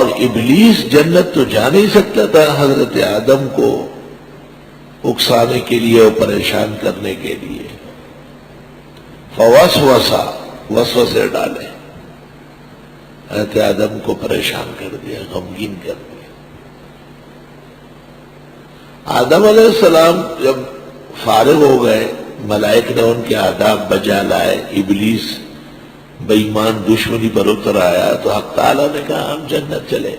اور ابلیس جنت تو جا نہیں سکتا تھا حضرت آدم کو اکسانے کے لیے اور پریشان کرنے کے لیے، فوسوسا، وسوسے ڈالے، حضرت آدم کو پریشان کر دیا، غمگین کر دیا۔ آدم علیہ السلام جب فارغ ہو گئے، ملائک نے ان کے آداب بجا لائے، ابلیس بے ایمان دشمنی پر اتر آیا، تو حق تعالیٰ نے کہا ہم جنت چلے،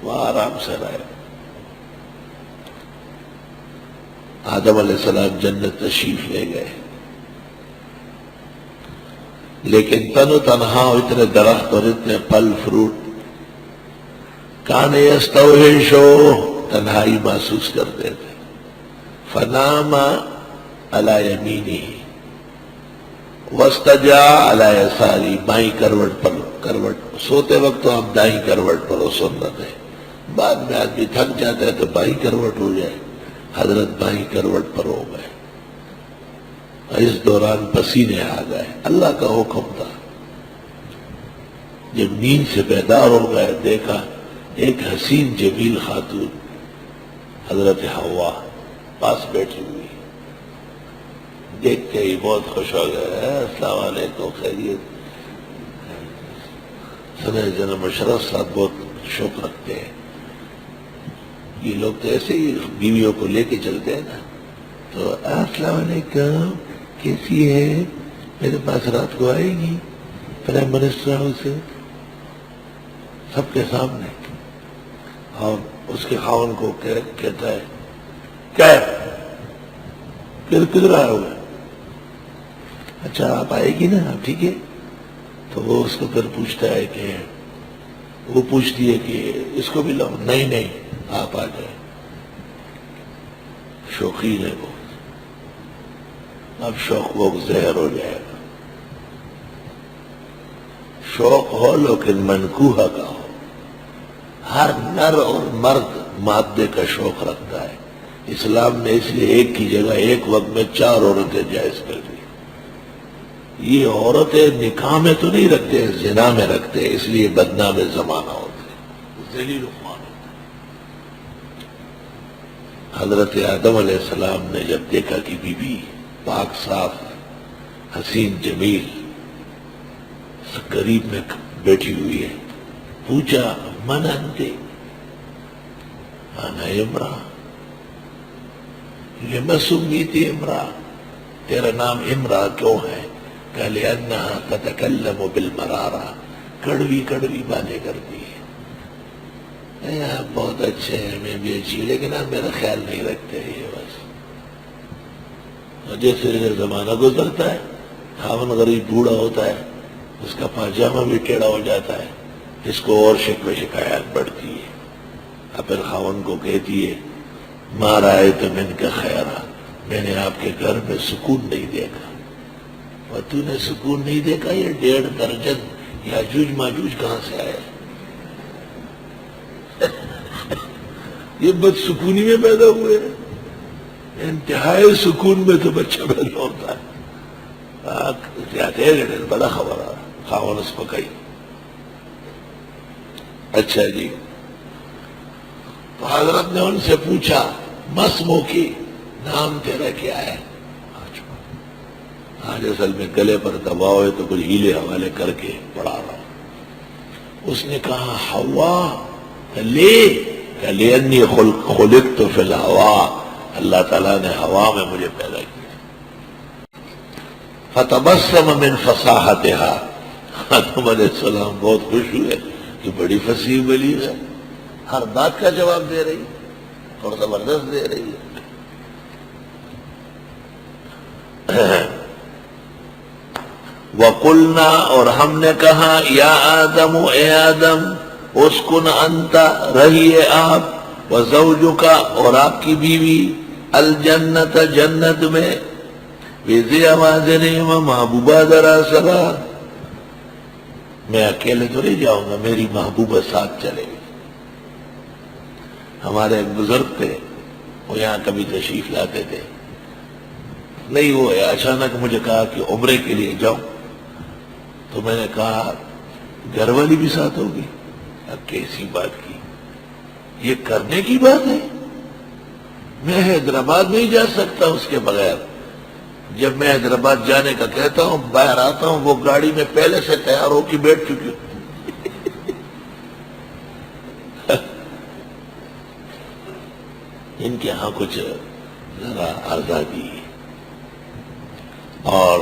وہاں آرام سے رہے۔ آدم علیہ السلام جنت تشریف لے گئے، لیکن تن و تنہا اتنے درخت اور اتنے پھل فروٹ، کان یستوحشو، تنہائی محسوس کرتے تھے۔ فنام علی یمینہ واستجا علی یسارہ، بائیں کروٹ پر، کروٹ سوتے وقت تو ہم دائیں کروٹ پر ہو، سنت ہے، بعد میں آدمی تھک جاتا ہے تو بائیں کروٹ ہو جائے، حضرت بائیں کروٹ پر ہو گئے۔ اس دوران پسینے آ گئے، اللہ کا حکم تھا۔ جب نیند سے بیدار ہو گئے، دیکھا ایک حسین جمیل خاتون حضرت حوا پاس بیٹھی ہوئی، دیکھ کے ہی بہت خوش ہو گئے، السلام علیکم، خیریت؟ سنے جناب مشرف صاحب بہت شوق رکھتے ہیں، یہ لوگ تو ایسے ہی بیویوں کو لے کے چلتے ہیں نا، تو السلام علیکم، کیسی ہے؟ میرے پاس رات کو آئے گی پرائم منسٹر ہاؤس سے، سب کے سامنے۔ اور اس کے خاوند کو کہتا ہے کیا پھر کدھر آئے ہوئے؟ اچھا آپ آئے گی نا، ٹھیک ہے۔ تو وہ اس کو پھر پوچھتا ہے کہ، وہ پوچھتی ہے کہ اس کو بھی لاؤ، نہیں نہیں آپ آ جائیں، شوقین ہے وہ، اب شوق وہ زہر ہو جائے گا۔ شوق ہو لیکن منکوحہ کا ہو۔ ہر نر اور مرد مادے کا شوق رکھتا ہے، اسلام نے اس لیے ایک کی جگہ ایک وقت میں 4 عورتیں جائز کر دی۔ یہ عورتیں نکاح میں تو نہیں رکھتے، زنا میں رکھتے، اس لیے بدنام زمانہ ہوتے، ذلیل عمان ہوتے۔ حضرت آدم علیہ السلام نے جب دیکھا کہ بی بی پاک صاف حسین جمیل قریب میں بیٹھی ہوئی ہے، پوچھا من انت؟ انا امرا، لما سمیت امرا، تیرا نام امرا کیوں ہے؟ کہ لأنہا تتکلم بالمرارہ، کڑوی کڑوی باتیں کرتی ہے۔ آپ بہت اچھے ہیں، میں بھی اچھی، لیکن آپ میرا خیال نہیں رکھتے، یہ بس۔ جیسے جیسے زمانہ گزرتا ہے، خاوند غریب بوڑھا ہوتا ہے، اس کا پاجامہ بھی ٹیڑھا ہو جاتا ہے، اس کو اور شکوے شکایات بڑھتی ہے۔ اب پھر خاوند کو کہتی ہے ما رأیت منک خیرا، میں نے آپ کے گھر میں سکون نہیں دیکھا۔ اور تو نے سکون نہیں دیکھا، یہ 1.5 درجن یاجوج ماجوج کہاں سے آئے؟ یہ بد سکونی میں پیدا ہوئے ہیں، انتہائی سکون میں تو بچہ پیدا ہوتا ہے۔ بڑا خبر آ خاون اس کو کہی، اچھا جی۔ تو حضرت نے ان سے پوچھا مسمو کی، نام تیرا کیا ہے؟ آج اصل میں گلے پر دباؤ ہے تو کچھ ہیلے حوالے کر کے پڑھا رہا ہوں۔ اس نے کہا حوا، لأنی خلقت فی الہوا، اللہ تعالیٰ نے ہوا میں مجھے پیدا کیا۔ فتبسم من فصاحتها، آدم علیہ السلام بہت خوش ہوئے کہ بڑی فصیح بلیغ ہے، ہر بات کا جواب دے رہی اور زبردست دے رہی ہے۔ وَقُلْنَا، اور ہم نے کہا یا آدم، اے آدم، اسکن انت، رہیے آپ، وزوجک، اور آپ کی بیوی، الجنت، جنت میں، بِذِی آوازن، محبوبہ ذرا سرا، میں اکیلے تو نہیں جاؤں گا، میری محبوبہ ساتھ چلے گی۔ ہمارے ایک بزرگ تھے، وہ یہاں کبھی تشریف لاتے تھے، نہیں وہ اچانک مجھے کہا کہ عمرے کے لیے جاؤں، تو میں نے کہا گھر والی بھی ساتھ ہوگی؟ اب کیسی بات کی، یہ کرنے کی بات ہے؟ میں حیدرآباد نہیں جا سکتا اس کے بغیر. جب میں حیدرآباد جانے کا کہتا ہوں، باہر آتا ہوں، وہ گاڑی میں پہلے سے تیار ہو کے بیٹھ چکی ہوں. ان کے ہاں کچھ ذرا آزادی ہے. اور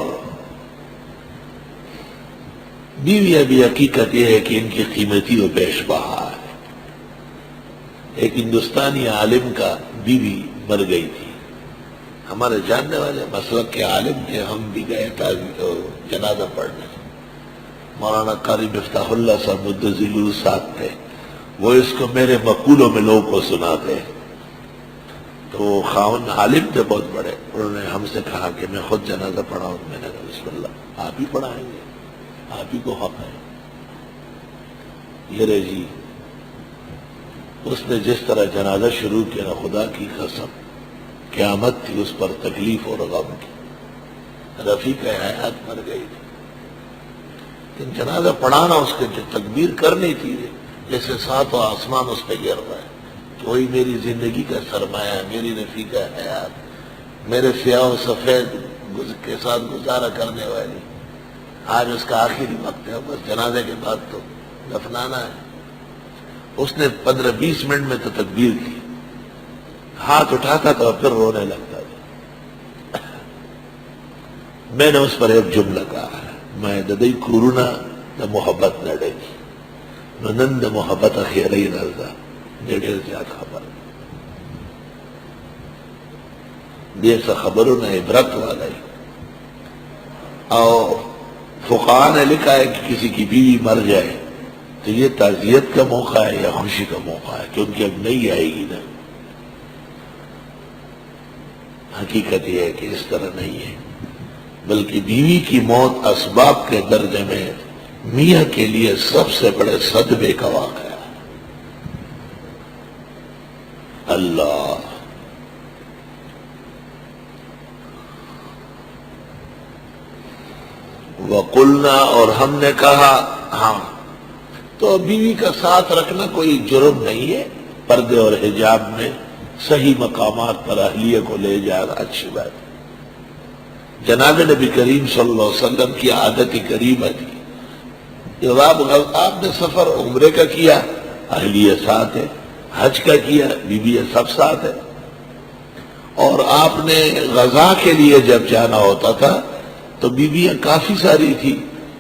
بیویاں بھی حقیقت یہ ہے کہ ان کی قیمتی و بیش بہا ہے. ایک ہندوستانی عالم کا بیوی مر گئی تھی، ہمارے جاننے والے مسلک کے عالم تھے، ہم بھی گئے تھے جنازہ پڑھنے. مولانا قاری مفتاح اللہ صاحب مدظلہ ساتھ تھے، وہ اس کو میرے مقولوں میں لوگوں کو سناتے. تو وہ خاون عالم تھے بہت بڑے، انہوں نے ہم سے کہا کہ میں خود جنازہ پڑھاؤں. میں نے کہا بسم اللہ، آپ ہی پڑھائیں گے، آپ ہی کو حق ہے. یہ رہے جی، اس نے جس طرح جنازہ شروع کیا، خدا کی قسم قیامت تھی اس پر تکلیف اور غم کی. رفیق حیات مر گئی تھی، لیکن جنازہ پڑھانا اس کے جو تکبیر کرنی تھی، جیسے ساتوں آسمان اس پہ گر رہا ہے کہ وہی میری زندگی کا سرمایہ، میری رفیقہ حیات، میرے سیاہ و سفید کے ساتھ گزارا کرنے والی، آج اس کا آخری وقت ہے، بس جنازے کے بعد تو دفنانا ہے. اس نے 15-20 منٹ میں تو تکبیر کی، ہاتھ اٹھاتا تھا اور پھر رونے لگتا تھا. میں نے اس پر ایک جملہ کہا ہے، میں ددئی کورونا دا محبت نڈے نند محبت خیرئی رضا نیڑے زیاد خبر دیسا خبروں نے عبرت والا ہی. اور فقہاء نے لکھا ہے کہ کسی کی بیوی مر جائے تو یہ تعزیت کا موقع ہے یا خوشی کا موقع ہے، کیونکہ اب نہیں آئے گی نا. حقیقت یہ ہے کہ اس طرح نہیں ہے، بلکہ بیوی کی موت اسباب کے درجے میں میاں کے لیے سب سے بڑے صدمے کا واقعہ ہے. اللہ وقلنا، اور ہم نے کہا. ہاں، تو بیوی کا ساتھ رکھنا کوئی جرم نہیں ہے، پردے اور حجاب میں صحیح مقامات پر اہلیہ کو لے جانا اچھی بات ہے. جناب نبی کریم صلی اللہ علیہ وسلم کی عادت کریمہ تھی، جب آپ نے سفر عمرے کا کیا اہلیہ ساتھ ہے، حج کا کیا بیوی سب ساتھ ہے، اور آپ نے غزا کے لیے جب جانا ہوتا تھا تو بیویاں کافی ساری تھی،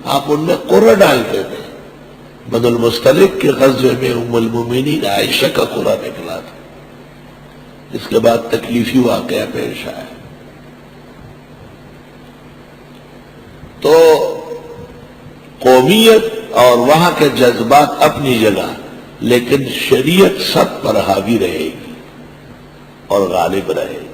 آپ ان میں قرہ ڈالتے تھے. بنو المستلق کے غزوے میں ام المومنین عائشہ کا قرہ نکلا تھا، اس کے بعد تکلیفی واقعہ پیش آیا. تو قومیت اور وہاں کے جذبات اپنی جگہ، لیکن شریعت سب پر حاوی رہے گی اور غالب رہے گی.